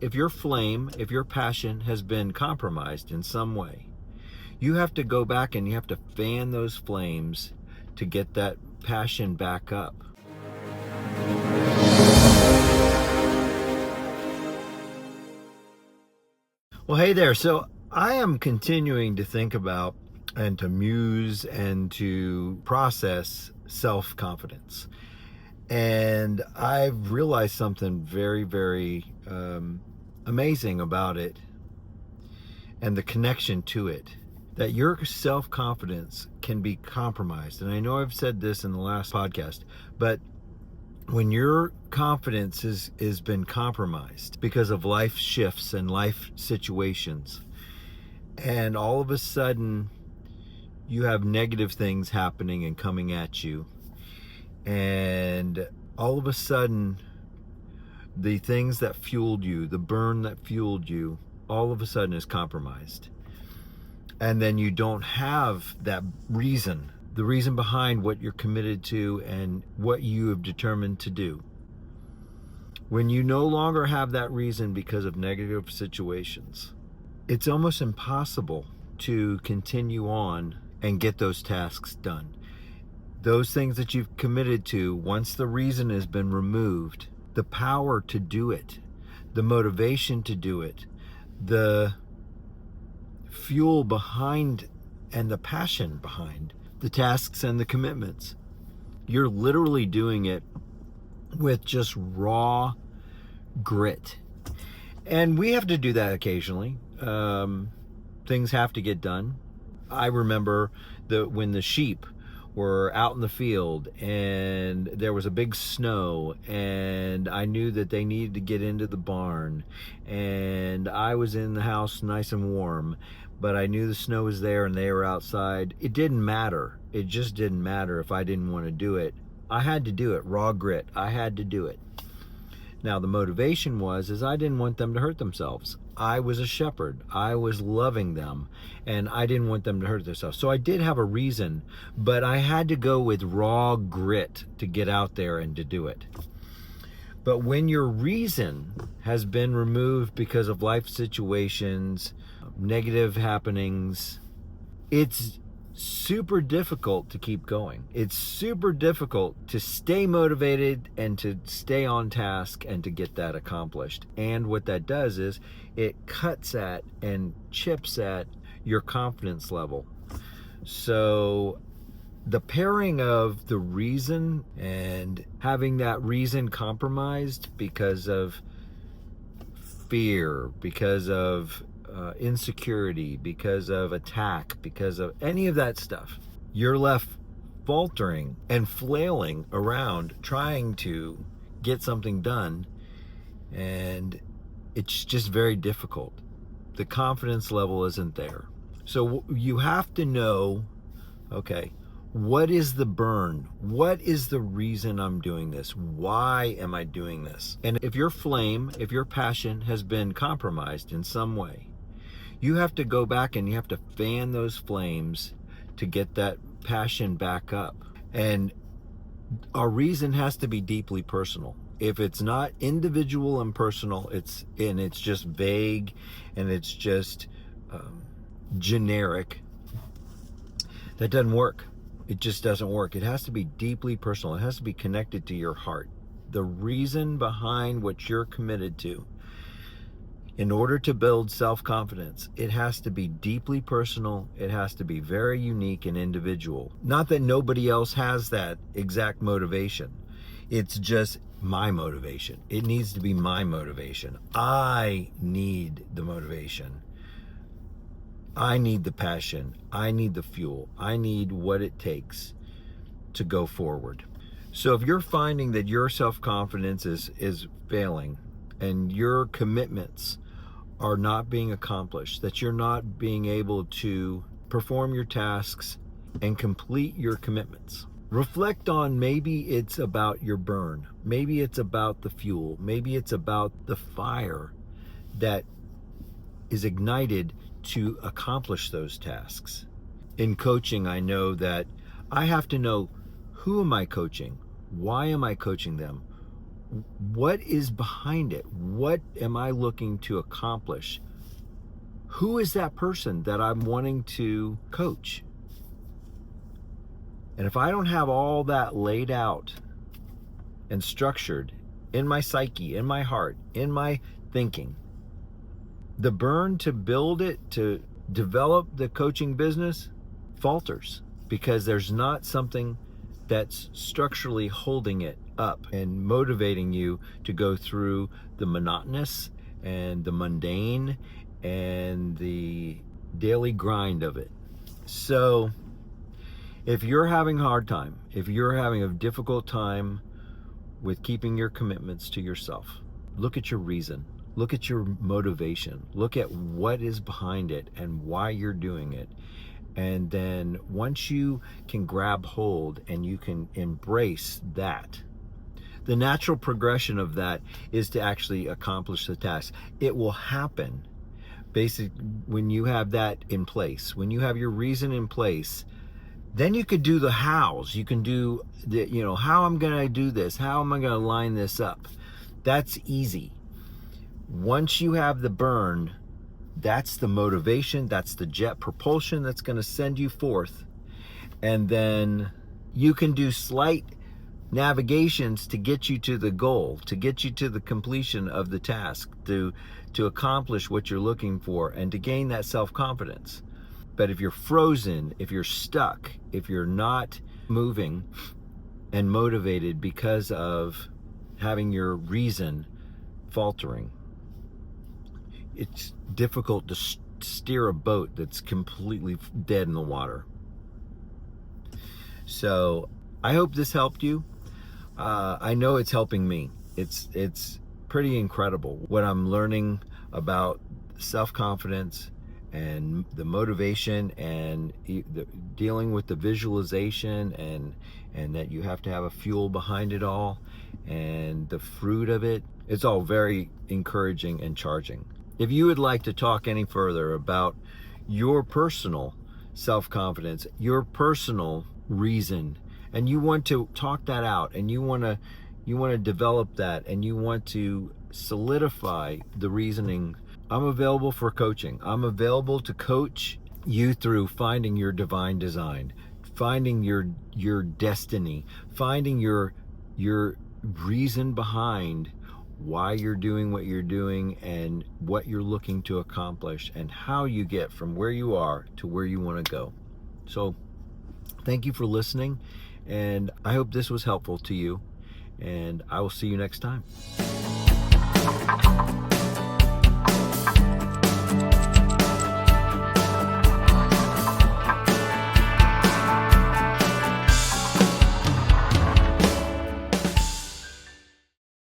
If your flame, if your passion has been compromised in some way, you have to go back and you have to fan those flames to get that passion back up. Well, hey there. So I am continuing to think about and to muse and to process self-confidence. And I've realized something very, very amazing about it and the connection to it. That your self-confidence can be compromised. And I know I've said this in the last podcast, but when your confidence has been compromised because of life shifts and life situations, and all of a sudden you have negative things happening and coming at you, and all of a sudden the things that fueled you, the burn that fueled you, all of a sudden is compromised. And then you don't have that reason, the reason behind what you're committed to and what you have determined to do. When you no longer have that reason because of negative situations, it's almost impossible to continue on and get those tasks done. Those things that you've committed to, once the reason has been removed, the power to do it, the motivation to do it, the fuel behind and the passion behind the tasks and the commitments. You're literally doing it with just raw grit. And we have to do that occasionally. Things have to get done. I remember when the sheep were out in the field and there was a big snow, and I knew that they needed to get into the barn, and I was in the house nice and warm, but I knew the snow was there and they were outside. It didn't matter. It just didn't matter if I didn't want to do it. I had to do it. Raw grit. I had to do it. Now the motivation is I didn't want them to hurt themselves. I was a shepherd. I was loving them, and I didn't want them to hurt themselves. So I did have a reason, but I had to go with raw grit to get out there and to do it. But when your reason has been removed because of life situations, negative happenings, it's super difficult to keep going. It's super difficult to stay motivated and to stay on task and to get that accomplished. And what that does is it cuts at and chips at your confidence level. So the pairing of the reason and having that reason compromised because of fear, because of insecurity, because of attack, because of any of that stuff, you're left faltering and flailing around trying to get something done, and it's just very difficult. The confidence level isn't there. So you have to know, okay, what is the burn? What is the reason I'm doing this? Why am I doing this? And if your flame, if your passion has been compromised in some way, you have to go back and you have to fan those flames to get that passion back up. And our reason has to be deeply personal. If it's not individual and personal, it's just vague and it's just generic, that doesn't work. It just doesn't work. It has to be deeply personal. It has to be connected to your heart. The reason behind what you're committed to. In order to build self-confidence, it has to be deeply personal. It has to be very unique and individual. Not that nobody else has that exact motivation. It's just my motivation. It needs to be my motivation. I need the motivation. I need the passion. I need the fuel. I need what it takes to go forward. So if you're finding that your self-confidence is failing and your commitments are not being accomplished, that you're not being able to perform your tasks and complete your commitments, reflect on, maybe it's about your burn, maybe it's about the fuel, maybe it's about the fire that is ignited to accomplish those tasks. In coaching, I know that I have to know, who am I coaching? Why am I coaching them? What is behind it? What am I looking to accomplish? Who is that person that I'm wanting to coach? And if I don't have all that laid out and structured in my psyche, in my heart, in my thinking, the burn to build it, to develop the coaching business, falters, because there's not something that's structurally holding it up and motivating you to go through the monotonous and the mundane and the daily grind of it. So if you're having a hard time, if you're having a difficult time with keeping your commitments to yourself, look at your reason, look at your motivation, look at what is behind it and why you're doing it. And then once you can grab hold and you can embrace that, the natural progression of that is to actually accomplish the task. It will happen basically when you have that in place, when you have your reason in place. Then you could do the hows. You can do the, how I'm going to do this, how am I going to line this up. That's easy. Once you have the burn, that's the motivation, that's the jet propulsion that's going to send you forth. And then you can do slight navigations to get you to the goal, to get you to the completion of the task, to accomplish what you're looking for and to gain that self-confidence. But if you're frozen, if you're stuck, if you're not moving and motivated because of having your reason faltering, it's difficult to steer a boat that's completely dead in the water. So I hope this helped you. I know it's helping me. It's pretty incredible what I'm learning about self-confidence and the motivation and dealing with the visualization and that you have to have a fuel behind it all and the fruit of it. It's all very encouraging and charging. If you would like to talk any further about your personal self-confidence, your personal reason, and you want to talk that out and you want to develop that and you want to solidify the reasoning, I'm available for coaching. I'm available to coach you through finding your divine design, finding your destiny, finding your reason behind why you're doing what you're doing and what you're looking to accomplish and how you get from where you are to where you want to go. So thank you for listening, and I hope this was helpful to you, and I will see you next time.